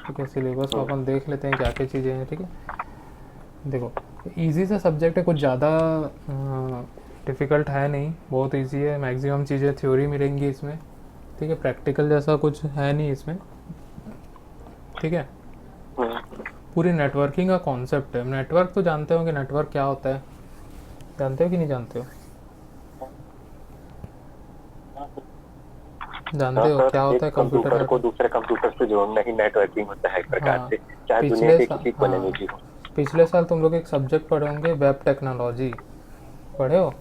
ठीक है, सिलेबस को अपन देख लेते हैं क्या क्या चीज़ें हैं। ठीक है, देखो इजी सा सब्जेक्ट है, कुछ ज़्यादा डिफ़िकल्ट है नहीं, बहुत इजी है। मैक्सिमम चीज़ें थ्योरी मिलेंगी इसमें। ठीक है, प्रैक्टिकल जैसा कुछ है नहीं इसमें। ठीक है, पूरी नेटवर्किंग का कॉन्सेप्ट है। नेटवर्क तो जानते हो कि नेटवर्क क्या होता है, जानते हो कि नहीं जानते हो? हाँ जानते हो सर, क्या होता एक है कंप्यूटर कंप्यूटर को नेटवर्क? दूसरे कंप्यूटर से जोड़ना ही नेटवर्किंग होता है एक प्रकार हाँ, से, चाहे दुनिया पिछले के साल, किसी कोने में हाँ भी हो। पिछले साल तुम लोग एक सब्जेक्ट पढ़े होंगे, वेब टेक्नोलॉजी, पढ़े हो?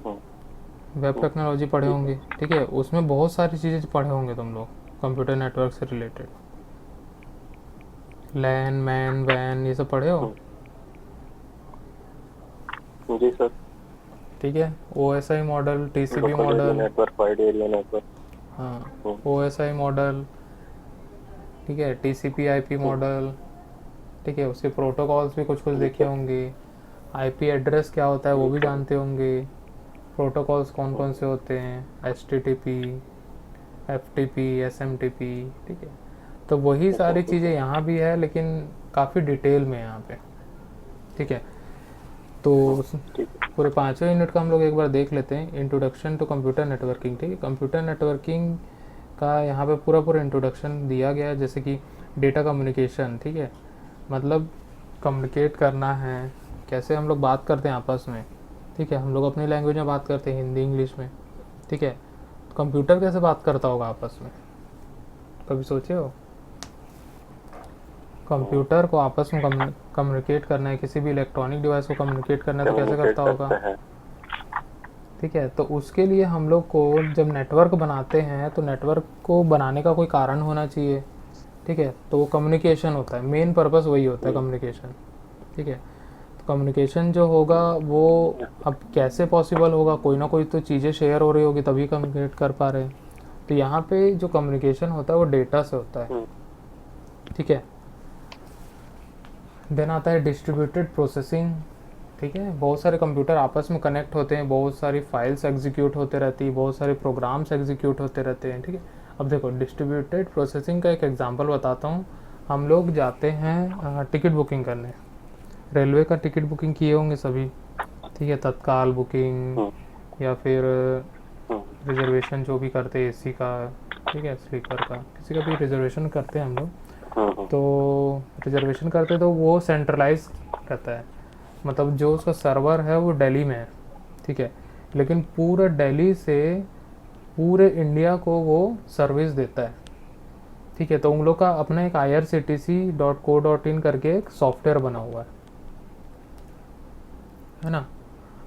हम्म, वेब हम्म, टेक्नोलॉजी पढ़े जी सर। होंगे। ठीक है, उसमें बहुत सारी चीज़ें पढ़े होंगे तुम लोग कंप्यूटर नेटवर्क से रिलेटेड। लैन मैन वैन ये सब पढ़े हो? जी सर। ठीक है, O S I model, T C P local area model. Network, wide area network. हाँ, hmm, O S I model. ठीक है, T C P I P hmm, model. ठीक है, उसके प्रोटोकॉल्स भी कुछ कुछ जी देखे सर। होंगे। आई पी एड्रेस क्या होता है वो जी भी सर। जानते होंगे। प्रोटोकॉल्स कौन हम्म, कौन से होते हैं, H T T P, F T P, S M T P. ठीक है, तो वही ठीक है, सारी ठीक चीज़ें है। यहाँ भी है, लेकिन काफ़ी डिटेल में यहाँ पे। ठीक है, तो ठीक है। पूरे 5वें यूनिट का हम लोग एक बार देख लेते हैं, इंट्रोडक्शन टू कंप्यूटर नेटवर्किंग। ठीक है, कंप्यूटर नेटवर्किंग का यहाँ पे पूरा पूरा इंट्रोडक्शन दिया गया है, जैसे कि डेटा कम्युनिकेशन। ठीक है, मतलब कम्युनिकेट करना है, कैसे हम लोग बात करते हैं आपस में। ठीक है, हम लोग अपनी लैंग्वेज में बात करते हैं, हिंदी इंग्लिश में। ठीक है, तो कंप्यूटर कैसे बात करता होगा आपस में, कभी सोचे हो? कंप्यूटर को आपस में कम्युनिकेट करना है, किसी भी इलेक्ट्रॉनिक डिवाइस को कम्युनिकेट करना है तो कैसे कम्युनिकेट करता होगा? करते हैं। ठीक है, तो उसके लिए हम लोग को जब नेटवर्क बनाते हैं तो नेटवर्क को बनाने का कोई कारण होना चाहिए। ठीक है, तो वो कम्युनिकेशन होता है, मेन पर्पस वही होता है, हम्म, कम्युनिकेशन। ठीक है, तो कम्युनिकेशन जो होगा वो अब कैसे पॉसिबल होगा, कोई ना कोई तो चीज़ें शेयर हो रही होगी तभी कम्युनिकेट कर पा रहे हैं। तो यहाँ पे जो कम्युनिकेशन होता है वो डेटा से होता है। हम्म, ठीक है, देन आता है डिस्ट्रीब्यूटेड प्रोसेसिंग। ठीक है, बहुत सारे कंप्यूटर आपस में कनेक्ट होते हैं, बहुत सारी फाइल्स एग्जीक्यूट होते रहती है, बहुत सारे प्रोग्राम्स एग्जीक्यूट होते रहते हैं। ठीक है, अब देखो डिस्ट्रीब्यूटेड प्रोसेसिंग का एक एग्जांपल बताता हूँ। हम लोग जाते हैं टिकट बुकिंग करने, रेलवे का टिकट बुकिंग किए होंगे सभी। ठीक है, तत्काल बुकिंग हम्म, या फिर हम्म, रिजर्वेशन जो भी करते हैं एसी का, ठीक है, स्लीपर का, किसी का भी रिजर्वेशन करते हैं हम लोग। हम्म, तो रिजर्वेशन करते तो वो सेंट्रलाइज रहता है, मतलब जो उसका सर्वर है वो दिल्ली में है। ठीक है, लेकिन पूरे दिल्ली से पूरे इंडिया को वो सर्विस देता है। ठीक है, तो उन लोग का अपना एक irctc.co.in करके एक सॉफ्टवेयर बना हुआ है ना।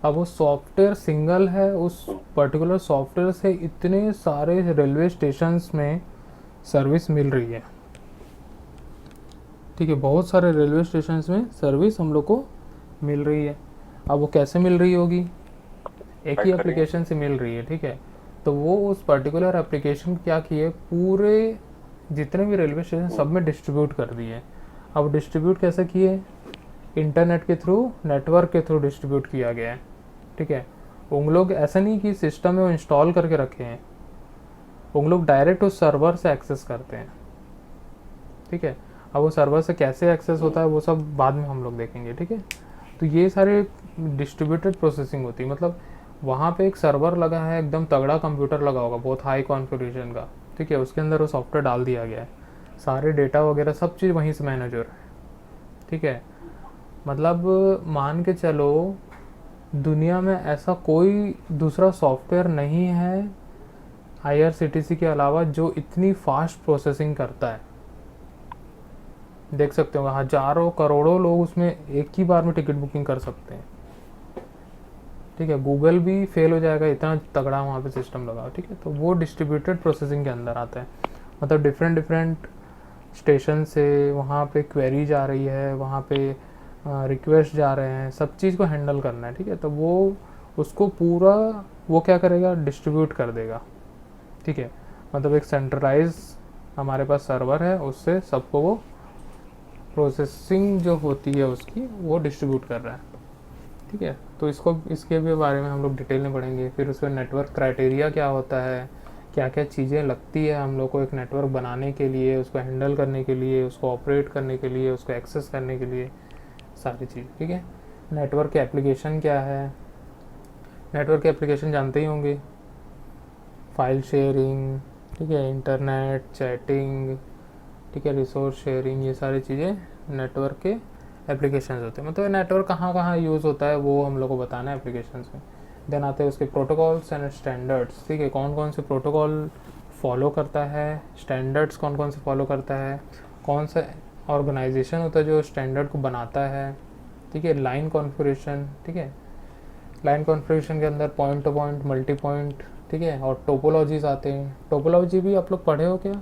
अब वो सॉफ्टवेयर सिंगल है, उस हम्म, पर्टिकुलर सॉफ्टवेयर से इतने सारे रेलवे स्टेशंस में सर्विस मिल रही है। ठीक है, बहुत सारे रेलवे स्टेशंस में सर्विस हम लोग को मिल रही है। अब वो कैसे मिल रही होगी, एक ही बात करिए। एप्लीकेशन से मिल रही है। ठीक है, तो वो उस पर्टिकुलर एप्लीकेशन क्या किए, पूरे जितने भी रेलवे स्टेशन हम्म, सब में डिस्ट्रीब्यूट कर दिए। अब डिस्ट्रीब्यूट कैसे किए, इंटरनेट के थ्रू, नेटवर्क के थ्रू डिस्ट्रीब्यूट किया गया है। ठीक है, उन लोग ऐसा नहीं कि सिस्टम में वो इंस्टॉल करके रखे हैं, उन लोग डायरेक्ट उस सर्वर से एक्सेस करते हैं। ठीक है, अब वो सर्वर से कैसे एक्सेस हम्म, होता है वो सब बाद में हम लोग देखेंगे। ठीक है, तो ये सारे डिस्ट्रीब्यूटेड प्रोसेसिंग होती है, मतलब वहाँ पे एक सर्वर लगा है, एकदम तगड़ा कंप्यूटर लगा होगा बहुत हाई कॉन्फ़िगरेशन का। ठीक है, उसके अंदर वो सॉफ्टवेयर डाल दिया गया है, सारे डेटा वगैरह सब चीज़ वहीं से मैनेज हो रहा है। ठीक है, मतलब मान के चलो दुनिया में ऐसा कोई दूसरा सॉफ्टवेयर नहीं है आईआरसीटीसी के अलावा जो इतनी फास्ट प्रोसेसिंग करता है। देख सकते हो हजारों करोड़ों लोग उसमें एक ही बार में टिकट बुकिंग कर सकते हैं। ठीक है, गूगल भी फेल हो जाएगा, इतना तगड़ा वहाँ पे सिस्टम लगा। ठीक है, तो वो डिस्ट्रीब्यूटेड प्रोसेसिंग के अंदर आता है, मतलब डिफरेंट डिफरेंट स्टेशन से वहाँ पे क्वेरी जा रही है, वहाँ पे रिक्वेस्ट जा रहे हैं, सब चीज़ को हैंडल करना है। ठीक है, तो वो उसको पूरा वो क्या करेगा, डिस्ट्रीब्यूट कर देगा। ठीक है, मतलब एक सेंट्रलाइज हमारे पास सर्वर है, उससे सबको वो प्रोसेसिंग जो होती है उसकी वो डिस्ट्रीब्यूट कर रहा है। ठीक है, तो इसको इसके भी बारे में हम लोग डिटेल में पढ़ेंगे। फिर उसमें नेटवर्क क्राइटेरिया क्या होता है, क्या क्या चीज़ें लगती है हम लोग को एक नेटवर्क बनाने के लिए, उसको हैंडल करने के लिए, उसको ऑपरेट करने के लिए, उसको एक्सेस करने के लिए, सारी चीज़। ठीक है, नेटवर्क के एप्लीकेशन क्या है, नेटवर्क के एप्लीकेशन जानते ही होंगे, फाइल शेयरिंग, ठीक है, इंटरनेट, चैटिंग, ठीक है, रिसोर्स शेयरिंग, ये सारी चीज़ें नेटवर्क के एप्लीकेशंस होते हैं। मतलब नेटवर्क कहाँ कहाँ यूज़ होता है वो हम लोग को बताना है एप्लीकेशंस में। देन आते हैं उसके प्रोटोकॉल्स एंड स्टैंडर्ड्स। ठीक है, कौन कौन से प्रोटोकॉल फॉलो करता है, स्टैंडर्ड्स कौन कौन से फॉलो करता है, कौन सा ऑर्गेनाइजेशन होता है जो स्टैंडर्ड को बनाता है। ठीक है, लाइन कॉन्फ़िगरेशन। ठीक है, लाइन कॉन्फ़िगरेशन के अंदर point two point, multi point, ठीक है, और टोपोलॉजीज आते हैं। टोपोलॉजी भी आप लोग पढ़े हो क्या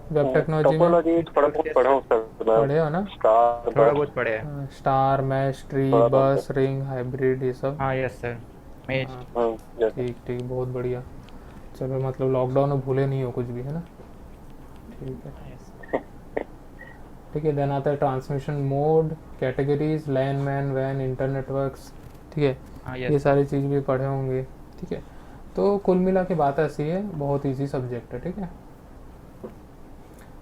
वेब टेक्नोलॉजी में? टोपोलॉजी थोड़ा बहुत पढ़ा हूँ सर मैं। पढ़े हो ना? स्टार थोड़ा बहुत पढ़े हैं। स्टार, मैश, ट्री, थोड़ा बहुत बस, रिंग, हाइब्रिड, ये सब। हाँ यस सर, मैं हाँ, yes, ठीक ठीक, बहुत बढ़िया। चलो, मतलब लॉकडाउन में भूले नहीं हो कुछ भी, है ना? ठीक है, ठीक है। देन आता है ट्रांसमिशन मोड, कैटेगरीज, लैन, मैन, वैन, इंटरनेटवर्क्स। ठीक है, हाँ ये यस सारी चीज़ भी पढ़े होंगे। ठीक है, तो कुल मिला के बात ऐसी है, बहुत इजी सब्जेक्ट है। ठीक है,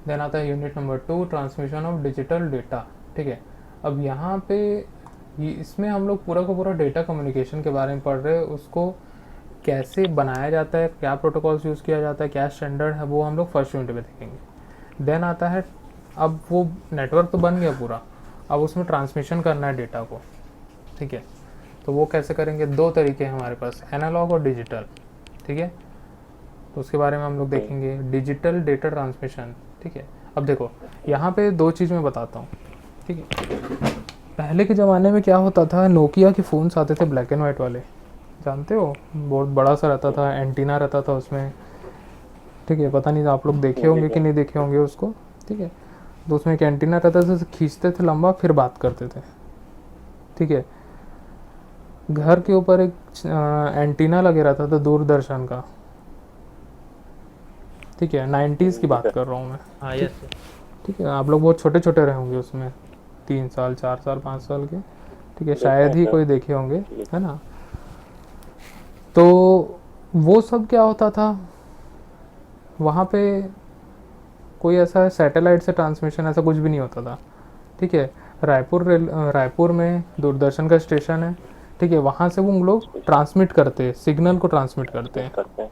देन आता है unit number 2, transmission of digital data. ठीक है, अब यहाँ पे इसमें हम लोग पूरा का पूरा डेटा कम्युनिकेशन के बारे में पढ़ रहे हैं। उसको कैसे बनाया जाता है, क्या प्रोटोकॉल्स यूज़ किया जाता है, क्या स्टैंडर्ड है, वो हम लोग फर्स्ट यूनिट में देखेंगे। देन आता है, अब वो नेटवर्क तो बन गया पूरा, अब उसमें ट्रांसमिशन करना है डेटा को। ठीक है, तो वो कैसे करेंगे? दो तरीके हैं हमारे पास, एनालॉग और डिजिटल। ठीक है, तो उसके बारे में हम लोग देखेंगे, डिजिटल डेटा ट्रांसमिशन। ठीक है, अब देखो यहाँ पे दो चीज़ मैं बताता हूँ। ठीक है, पहले के ज़माने में क्या होता था, नोकिया के फ़ोन्स आते थे ब्लैक एंड वाइट वाले, जानते हो, बहुत बड़ा सा रहता था, एंटीना रहता था उसमें। ठीक है, पता नहीं आप लोग देखे होंगे कि नहीं देखे होंगे उसको। ठीक है, तो उसमें एक एंटीना रहता था, खींचते थे लंबा, फिर बात करते थे। ठीक है, घर के ऊपर एक एंटीना लगे रहता था दूरदर्शन का। ठीक है, 90s की बात कर रहा हूँ मैं। हाँ यस सर। ठीक है, आप लोग बहुत छोटे छोटे रहे होंगे उसमें, 3 साल, 4 साल, 5 साल के। ठीक है, शायद ही कोई देखे होंगे, है ना? तो वो सब क्या होता था, वहाँ पे कोई ऐसा सैटेलाइट से ट्रांसमिशन ऐसा कुछ भी नहीं होता था। ठीक है, रायपुर में दूरदर्शन का स्टेशन है। ठीक है, वहाँ से वो लोग ट्रांसमिट करते हैं, सिग्नल को ट्रांसमिट करते हैं।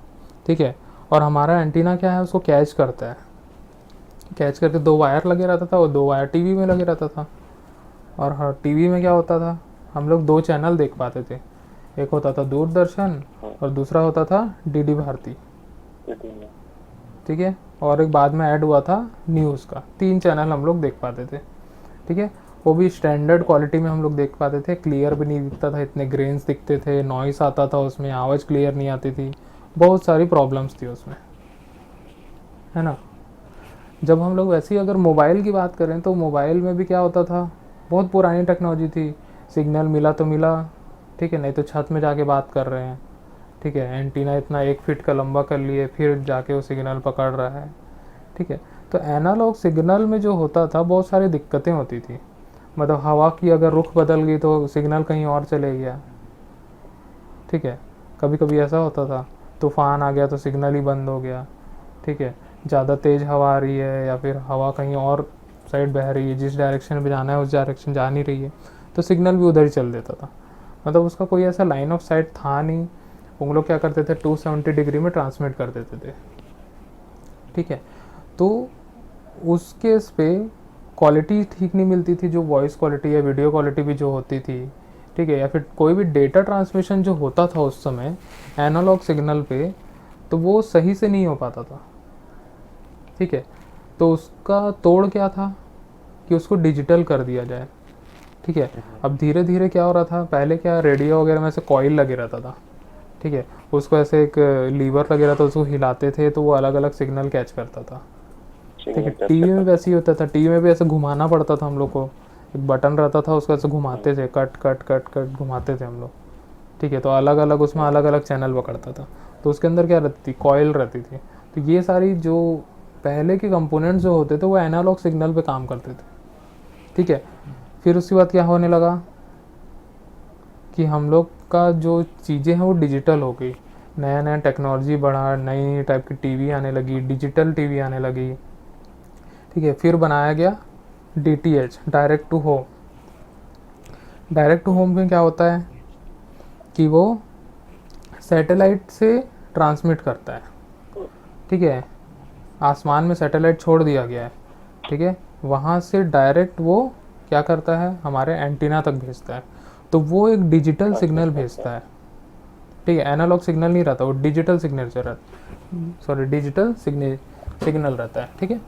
ठीक है, और हमारा एंटीना क्या है, उसको कैच करता है। कैच करके 2 वायर लगे रहता था, और 2 वायर टीवी में लगे रहता था। और हर टीवी में क्या होता था, हम लोग 2 चैनल देख पाते थे, एक होता था दूरदर्शन और दूसरा होता था डीडी भारती। ठीक है, और एक बाद में ऐड हुआ था न्यूज़ का। 3 चैनल हम लोग देख पाते थे। ठीक है, वो भी स्टैंडर्ड क्वालिटी में हम लोग देख पाते थे, क्लियर भी नहीं दिखता था, इतने ग्रेन्स दिखते थे, नॉइस आता था उसमें, आवाज़ क्लियर नहीं आती थी, बहुत सारी प्रॉब्लम्स थी उसमें, है ना? जब हम लोग वैसे ही अगर मोबाइल की बात करें, तो मोबाइल में भी क्या होता था, बहुत पुरानी टेक्नोलॉजी थी, सिग्नल मिला तो मिला, ठीक है, नहीं तो छत में जाके बात कर रहे हैं। ठीक है, एंटीना इतना 1 फीट का लंबा कर लिए, फिर जाके वो सिग्नल पकड़ रहा है। ठीक है, तो एनालॉग सिग्नल में जो होता था, बहुत सारी दिक्कतें होती थी। मतलब हवा की अगर रुख बदल गई तो सिग्नल कहीं और चले गया। ठीक है, कभी कभी ऐसा होता था, तूफान आ गया तो सिग्नल ही बंद हो गया। ठीक है, ज़्यादा तेज़ हवा आ रही है, या फिर हवा कहीं और साइड बह रही है, जिस डायरेक्शन में जाना है उस डायरेक्शन जा नहीं रही है, तो सिग्नल भी उधर ही चल देता था। मतलब उसका कोई ऐसा लाइन ऑफ साइट था नहीं। उन लोग क्या करते थे, 270 डिग्री में ट्रांसमिट कर देते थे। ठीक है, तो उस केस पे क्वालिटी ठीक नहीं मिलती थी, जो वॉइस क्वालिटी या वीडियो क्वालिटी भी जो होती थी। ठीक है, या फिर कोई भी डेटा ट्रांसमिशन जो होता था उस समय एनालॉग सिग्नल पे, तो वो सही से नहीं हो पाता था। ठीक है, तो उसका तोड़ क्या था कि उसको डिजिटल कर दिया जाए। ठीक है, अब धीरे धीरे क्या हो रहा था, पहले क्या रेडियो वगैरह में से कॉइल लगे रहता था। ठीक है, उसको ऐसे एक लीवर लगे रहता था, उसको हिलाते थे तो वो अलग अलग सिग्नल कैच करता था। ठीक है, टीवी में वैसे ही होता था, टीवी में भी ऐसे घुमाना पड़ता था हम लोग को, एक बटन रहता था, उसको ऐसे घुमाते थे, कट कट कट कट घुमाते थे हम लोग। ठीक है, तो अलग अलग उसमें अलग अलग चैनल पकड़ता था, तो उसके अंदर क्या रहती थी, कॉइल रहती थी। तो ये सारी जो पहले के कंपोनेंट्स जो होते थे वो एनालॉग सिग्नल पे काम करते थे। ठीक है, फिर उसके बाद क्या होने लगा कि हम लोग का जो चीज़ें हैं वो डिजिटल हो गई। नया नया टेक्नोलॉजी बढ़ा, नई टाइप की टीवी आने लगी, डिजिटल टीवी आने लगी, ठीक है। फिर बनाया गया DTH, direct to home. Direct to home में क्या होता है कि वो सैटेलाइट से ट्रांसमिट करता है, ठीक है। आसमान में सैटेलाइट छोड़ दिया गया है, ठीक है, वहाँ से डायरेक्ट वो क्या करता है, हमारे एंटीना तक भेजता है। तो वो एक डिजिटल सिग्नल भेजता है, ठीक है। एनालॉग सिग्नल नहीं रहता, वो digital signature sorry digital signal रहता है, ठीक है।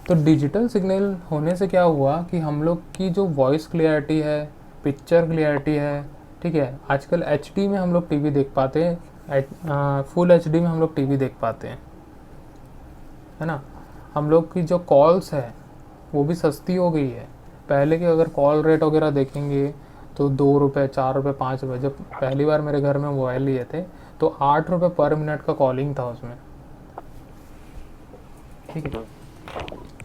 तो डिजिटल सिग्नल होने से क्या हुआ कि हम लोग की जो वॉइस क्लियरिटी है, पिक्चर क्लियरिटी है, ठीक है, आजकल HD में हम लोग टीवी देख पाते हैं, फुल HD में हम लोग टीवी देख पाते हैं, है ना। हम लोग की जो कॉल्स है वो भी सस्ती हो गई है। पहले के अगर कॉल रेट वगैरह देखेंगे तो 2 रुपये, 4 रुपये, 5 रुपये। जब पहली बार मेरे घर में मोबाइल लिए थे तो 8 रुपये पर मिनट का कॉलिंग था उसमें, ठीक है।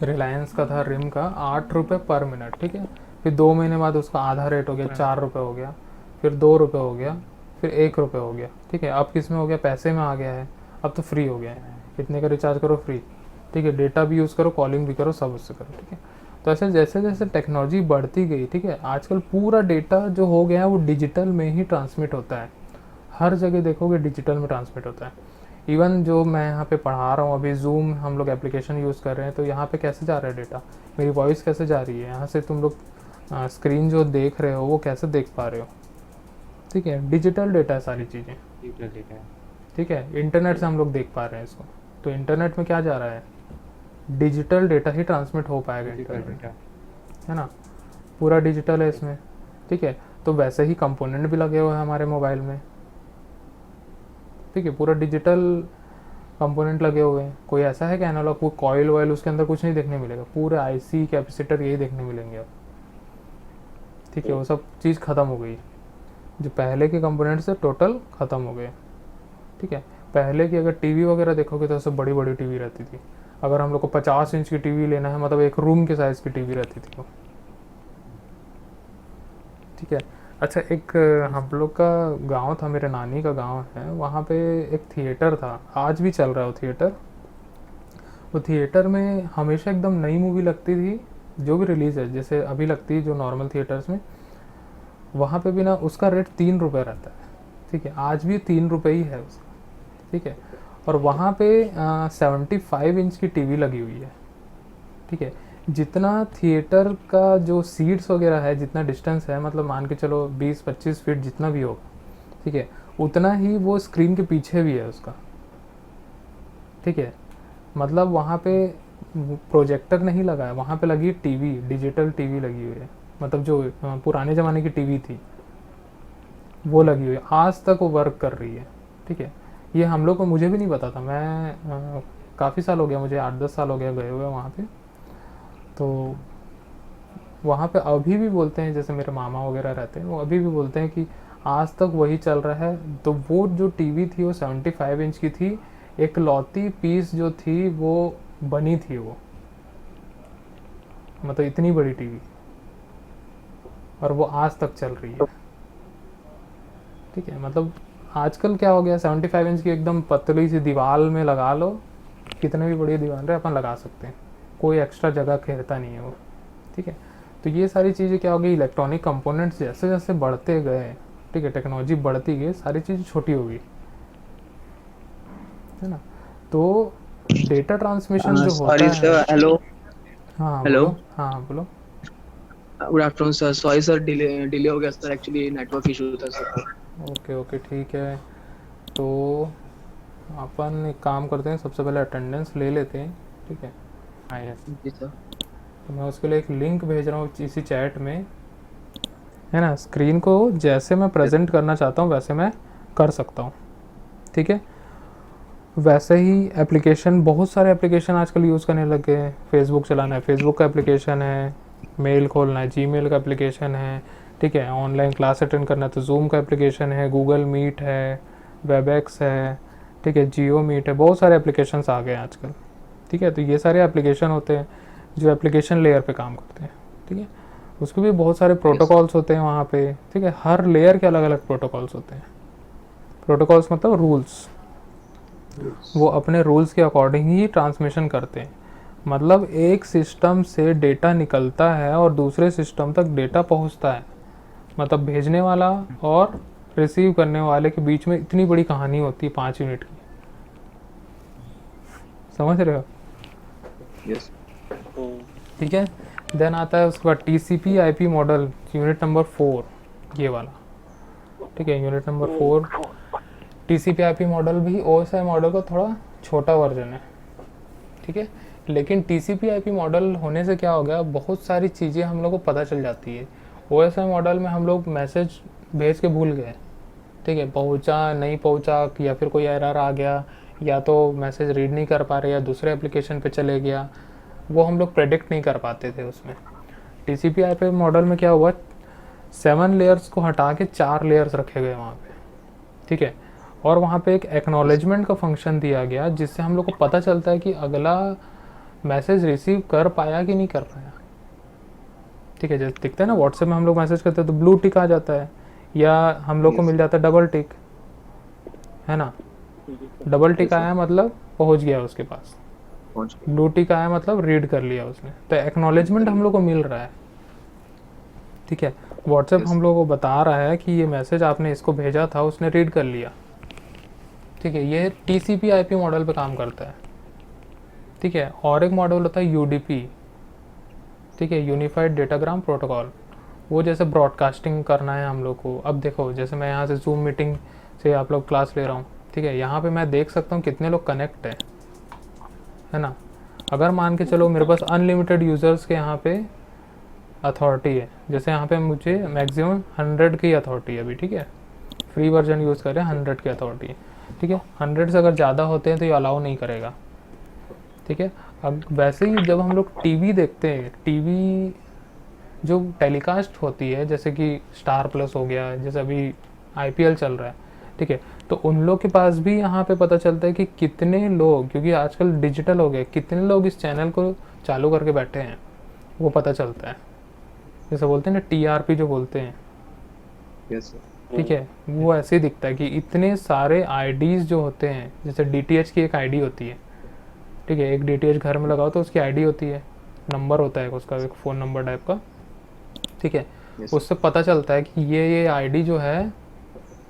रिलायंस का था, रिम का, 8 रुपये पर मिनट, ठीक है। फिर 2 महीने बाद उसका आधा रेट हो गया, 4 रुपये हो गया, फिर 2 रुपये हो गया, फिर 1 रुपये हो गया, ठीक है। अब किस में हो गया, पैसे में आ गया है, अब तो फ्री हो गया है। इतने का रिचार्ज करो फ्री, ठीक है। डेटा भी यूज़ करो, कॉलिंग भी करो, सब उससे करो, ठीक है। तो ऐसे जैसे जैसे टेक्नोलॉजी बढ़ती गई, ठीक है, आजकल पूरा डेटा जो हो गया है वो डिजिटल में ही ट्रांसमिट होता है। हर जगह देखोगे डिजिटल में ट्रांसमिट होता है। इवन जो मैं यहाँ पे पढ़ा रहा हूँ अभी, जूम हम लोग एप्लीकेशन यूज़ कर रहे हैं, तो यहाँ पे कैसे जा रहा है डेटा, मेरी वॉइस कैसे जा रही है, यहाँ से तुम लोग स्क्रीन जो देख रहे हो वो कैसे देख पा रहे हो, ठीक है। डिजिटल डेटा है सारी चीज़ें, ठीक है। इंटरनेट से हम लोग देख पा रहे हैं इसको, तो इंटरनेट में क्या जा रहा है, डिजिटल डेटा ही ट्रांसमिट हो पाएगा इंटरनेट, है ना। पूरा डिजिटल है इसमें, ठीक है। तो वैसे ही कंपोनेंट भी लगे हुए हैं हमारे मोबाइल में, ठीक है। पूरा डिजिटल कंपोनेंट लगे हुए हैं। कोई ऐसा है कि एनालॉग, वो कॉइल वॉइल उसके अंदर कुछ नहीं देखने मिलेगा, पूरे IC कैपेसिटर यही देखने मिलेंगे अब, ठीक है। वो सब चीज़ ख़त्म हो गई, जो पहले के कंपोनेंट से टोटल ख़त्म हो गए, ठीक है। पहले की अगर टीवी वगैरह देखोगे तो सब बड़ी बड़ी टीवी रहती थी। अगर हम लोग को 50 इंच की टीवी लेना है, मतलब एक रूम के साइज़ की टीवी रहती थी वो, ठीक है। अच्छा, एक हम लोग का गांव था, मेरे नानी का गांव है, वहाँ पे एक थिएटर था, आज भी चल रहा है वो थिएटर। वो थिएटर में हमेशा एकदम नई मूवी लगती थी, जो भी रिलीज़ है, जैसे अभी लगती है जो नॉर्मल थिएटर्स में, वहाँ पे भी ना उसका रेट 3 रुपये रहता है, ठीक है। आज भी 3 रुपये ही है उसका, ठीक है। और वहाँ पे 75 इंच की टीवी लगी हुई है, ठीक है। जितना थिएटर का जो सीट्स वगैरह है, जितना डिस्टेंस है, मतलब मान के चलो 20-25 फीट जितना भी होगा, ठीक है, उतना ही वो स्क्रीन के पीछे भी है उसका, ठीक है। मतलब वहाँ पे प्रोजेक्टर नहीं लगा है, वहाँ पे लगी टीवी, डिजिटल टीवी लगी हुई है, मतलब जो पुराने ज़माने की टीवी थी वो लगी हुई है, आज तक वो वर्क कर रही है, ठीक है। ये हम लोग को, मुझे भी नहीं पता था, मैं काफ़ी साल हो गया, मुझे 8-10 साल हो गया गए हुए वहाँ पे। तो वहाँ पे अभी भी बोलते हैं, जैसे मेरे मामा वगैरह रहते हैं, वो अभी भी बोलते हैं कि आज तक वही चल रहा है। तो वो जो टीवी थी वो 75 इंच की थी, एक लौती पीस जो थी वो बनी थी वो, मतलब इतनी बड़ी टीवी, और वो आज तक चल रही है, ठीक है। मतलब आजकल क्या हो गया, 75 इंच की एकदम पतली सी दीवार में लगा लो, कितने भी बड़ी दीवार है अपन लगा सकते हैं, कोई एक्स्ट्रा जगह घेरता नहीं है वो, ठीक है। तो ये सारी चीज़ें क्या हो गई, इलेक्ट्रॉनिक कंपोनेंट्स जैसे जैसे बढ़ते गए, ठीक है, टेक्नोलॉजी बढ़ती गई, सारी चीज़ें छोटी हो गई, है ना। तो डेटा ट्रांसमिशन जो होता सॉरी है, सर, हेलो हाँ हेलो, बोलो, हाँ बोलो। Good afternoon sir. Sorry sir, delay delay हो गया सर, एक्चुअली नेटवर्क इशू था सर। ओके ओके, ठीक है। तो अपन एक काम करते हैं, सबसे पहले अटेंडेंस ले लेते हैं, ठीक है। हाँ यस जी सर। तो मैं उसके लिए एक लिंक भेज रहा हूँ इसी चैट में, है ना। स्क्रीन को जैसे मैं प्रेजेंट करना चाहता हूँ वैसे मैं कर सकता हूँ, ठीक है। वैसे ही एप्लीकेशन, बहुत सारे एप्लीकेशन आजकल यूज़ करने लग गए हैं। फेसबुक चलाना है, फेसबुक का एप्लीकेशन है, मेल खोलना है, जीमेल का एप्लीकेशन है, ठीक है। ऑनलाइन क्लास अटेंड करना है तो जूम का एप्लीकेशन है, गूगल मीट है, वेबएक्स है, ठीक है, जियो मीट है, बहुत सारे एप्लीकेशंस आ गए हैं आजकल, ठीक है। तो ये सारे एप्लीकेशन होते हैं जो एप्लीकेशन लेयर पे काम करते हैं, ठीक है। उसके भी बहुत सारे प्रोटोकॉल्स होते हैं वहाँ पे, ठीक है। हर लेयर के अलग अलग प्रोटोकॉल्स होते हैं। प्रोटोकॉल्स मतलब रूल्स, वो अपने रूल्स के अकॉर्डिंग ही ट्रांसमिशन करते हैं। मतलब एक सिस्टम से डेटा निकलता है और दूसरे सिस्टम तक डेटा पहुंचता है, मतलब भेजने वाला और रिसीव करने वाले के बीच में इतनी बड़ी कहानी होती है 5 यूनिट की, समझ रहे हो? यस ठीक है। देन आता है उसके बाद TCP IP model unit number 4, ये वाला। ठीक है, unit number 4 TCP IP model भी ओएसआई मॉडल का थोड़ा छोटा वर्जन है। ठीक है, लेकिन टीसीपी आईपी मॉडल होने से क्या हो गया, बहुत सारी चीज़ें हम लोग को पता चल जाती है। ओएसआई मॉडल में हम लोग मैसेज भेज के भूल गए, ठीक है, पहुंचा नहीं पहुंचा, या फिर कोई एरर आ गया, या तो मैसेज रीड नहीं कर पा रहे, या दूसरे एप्लीकेशन पे चले गया, वो हम लोग प्रेडिक्ट नहीं कर पाते थे उसमें। टीसीपी आईपी मॉडल में क्या हुआ, 7 लेयर्स को हटा के 4 लेयर्स रखे गए वहाँ पे। ठीक है, और वहाँ पे एक एक्नॉलेजमेंट का फंक्शन दिया गया, जिससे हम लोग को पता चलता है कि अगला मैसेज रिसीव कर पाया कि नहीं कर पाया। ठीक है, जैसे दिखता है ना व्हाट्सएप में हम लोग मैसेज करते हैं तो ब्लू टिक आ जाता है, या हम लोग को मिल जाता है डबल टिक, है ना। डबल टिक आया मतलब पहुंच गया उसके पास, ब्लू टिक आया मतलब रीड कर लिया उसने, तो एक्नॉलेजमेंट हम लोग को मिल रहा है। ठीक है, व्हाट्सएप हम लोग को बता रहा है कि ये मैसेज आपने इसको भेजा था, उसने रीड कर लिया। ठीक है, ये टीसीपी आईपी मॉडल पे काम करता है। ठीक है, और एक मॉडल होता है यूडीपी, ठीक है, यूनिफाइड डेटाग्राम प्रोटोकॉल। वो जैसे ब्रॉडकास्टिंग करना है हम लोग को। अब देखो, जैसे मैं यहाँ से जूम मीटिंग से आप लोग क्लास ले रहा हूँ, ठीक है, यहाँ पे मैं देख सकता हूँ कितने लोग कनेक्ट है ना। अगर मान के चलो मेरे पास अनलिमिटेड यूज़र्स के यहाँ पे अथॉरिटी है, जैसे यहाँ पे मुझे मैक्सिमम 100 की अथॉरिटी है अभी, ठीक है, फ्री वर्जन यूज़ करें 100 की अथॉरिटी है। ठीक है, 100 से अगर ज़्यादा होते हैं तो ये अलाउ नहीं करेगा। ठीक है, अब वैसे ही जब हम लोग टीवी देखते हैं, टीवी जो टेलीकास्ट होती है, जैसे कि स्टार प्लस हो गया, जैसे अभी आईपीएल चल रहा है, ठीक है, तो उन लोग के पास भी यहाँ पे पता चलता है कि कितने लोग, क्योंकि आजकल डिजिटल हो गए, कितने लोग इस चैनल को चालू करके बैठे हैं वो पता चलता है। जैसे बोलते हैं ना टीआरपी जो बोलते हैं, यस ठीक है, वो ऐसे ही दिखता है कि इतने सारे आईडीज़ जो होते हैं, जैसे डीटीएच की एक आईडी होती है, ठीक है, एक डीटीएच घर में लगाओ तो उसकी आईडी होती है, नंबर होता है उसका, एक फ़ोन नंबर टाइप का। ठीक है, उससे पता चलता है कि ये आईडी जो है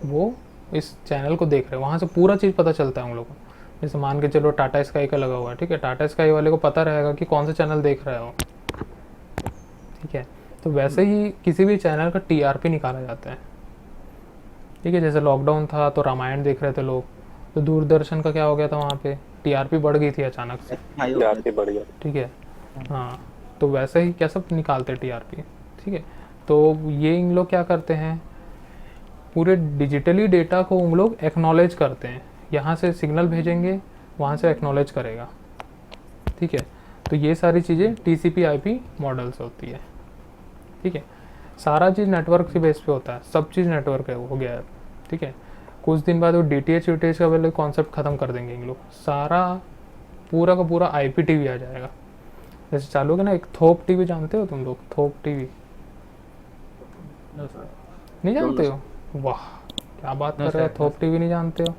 वो इस चैनल को देख रहे हैं, वहाँ से पूरा चीज़ पता चलता है हम लोग को। जैसे मान के चलो टाटा स्काई का लगा हुआ है, ठीक है, टाटा स्काई वाले को पता रहेगा कि कौन सा चैनल देख रहा है वो। ठीक है, तो वैसे ही किसी भी चैनल का टीआरपी निकाला जाता है। ठीक है, जैसे लॉकडाउन था तो रामायण देख रहे थे लोग, तो दूरदर्शन का क्या हो गया था, वहाँ पे टीआरपी बढ़ गई थी अचानक से। टीआरपी बढ़ गया। ठीक है, हाँ, तो वैसे ही क्या सब निकालते हैं टीआरपी। ठीक है, तो ये इन लोग क्या करते हैं, पूरे डिजिटली डेटा को उन लोग एक्नॉलेज करते हैं, यहाँ से सिग्नल भेजेंगे, वहाँ से एक्नॉलेज करेगा। ठीक है, तो ये सारी चीज़ें टीसीपी आईपी मॉडल से होती है। ठीक है, सारा चीज़ नेटवर्क के बेस पे होता है, सब चीज़ नेटवर्क है हो गया है। ठीक है, कुछ दिन बाद वो डीटीएच यूटीएच का वाले कॉन्सेप्ट ख़त्म कर देंगे इन लोग, सारा पूरा का पूरा आईपी टीवी आ जाएगा। जैसे चालू है ना, एक थोप टीवी जानते हो तुम लोग, थोप टीवी नहीं जानते हो? वाह, क्या बात कर रहे हो, थोप टीवी नहीं जानते हो?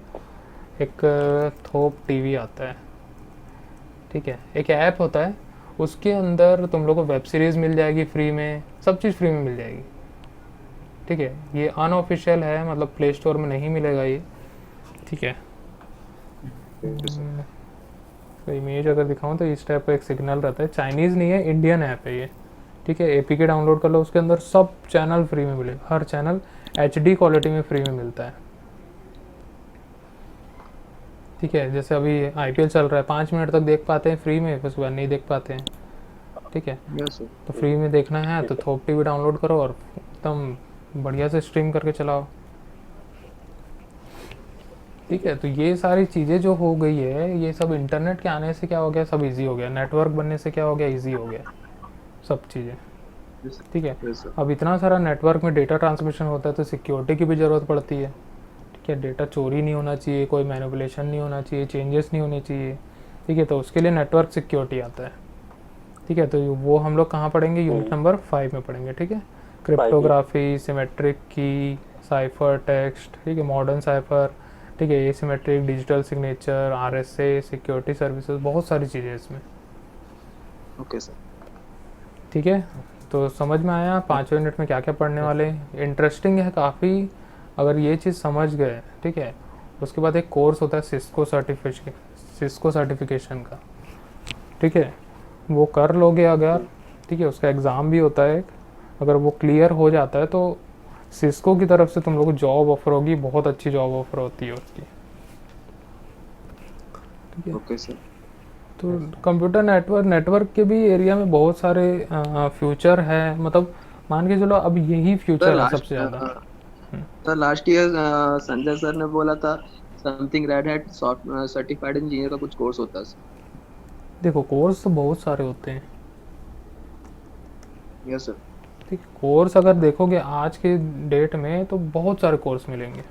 एक थोप टीवी आता है, ठीक है, एक ऐप होता है, उसके अंदर तुम लोग को वेब सीरीज़ मिल जाएगी फ्री में, सब चीज़ फ्री में मिल जाएगी। ठीक है, ये अनऑफिशियल है, मतलब प्ले स्टोर में नहीं मिलेगा ये। ठीक है, तो इमेज अगर दिखाऊं तो इस टाइप का एक सिग्नल रहता है, चाइनीज़ नहीं है, इंडियन ऐप है ये। ठीक है, एपीके डाउनलोड कर लो, उसके अंदर सब चैनल फ्री में मिलेगा, हर चैनल एचडी क्वालिटी में फ्री में मिलता है। ठीक है, जैसे अभी आईपीएल चल रहा है, 5 मिनट तक देख पाते हैं फ्री में, उसके बाद नहीं देख पाते हैं। ठीक है, तो फ्री में देखना है तो थोप टीवी डाउनलोड करो और एकदम बढ़िया से स्ट्रीम करके चलाओ। ठीक है, तो ये सारी चीज़ें जो हो गई है, ये सब इंटरनेट के आने से क्या हो गया, सब इजी हो गया, नेटवर्क बनने से क्या हो गया, इजी हो गया सब चीज़ें। ठीक है, अब इतना सारा नेटवर्क में डेटा ट्रांसमिशन होता है तो सिक्योरिटी की भी ज़रूरत पड़ती है। ठीक है, डेटा चोरी नहीं होना चाहिए, कोई मैनिपुलेशन नहीं होना चाहिए, चेंजेस नहीं होने चाहिए। ठीक है, तो उसके लिए नेटवर्क सिक्योरिटी आता है। ठीक है, तो वो हम लोग कहाँ पढ़ेंगे, यूनिट नंबर 5 में पढ़ेंगे। ठीक है, क्रिप्टोग्राफी, सिमेट्रिक की, साइफर टेक्स्ट, ठीक है, मॉडर्न साइफर, ठीक है, asymmetric, digital signature, RSA, security services, बहुत सारी चीज़ें इसमें। Okay sir. ठीक है, तो समझ में आया 5 मिनट में क्या क्या पढ़ने वाले हैं। इंटरेस्टिंग है काफ़ी अगर ये चीज़ समझ गए। ठीक है, उसके बाद एक कोर्स होता है सिस्को सर्टिफिकेशन का। ठीक है, वो कर लोगे अगर, ठीक है, उसका एग्ज़ाम भी होता है एक, अगर वो क्लियर हो जाता है तो सिस्को की तरफ से तुम लोग को जॉब ऑफर होगी, बहुत अच्छी जॉब ऑफर होती है उसकी। ठीक है, ओके सर। तो कंप्यूटर नेटवर्क के भी एरिया में बहुत सारे फ्यूचर है, मतलब मान के चलो अब यही सर फ्यूचर है लास्ट सबसे ज़्यादा। Sir last year Sanjay sir ने बोला था something red hat certified engineer का कुछ कोर्स होता है सर। देखो कोर्स तो बहुत सारे होते हैं। Yes sir. ठीक, कोर्स अगर देखोगे आज के डेट में तो बहुत सारे कोर्स मिलेंगे।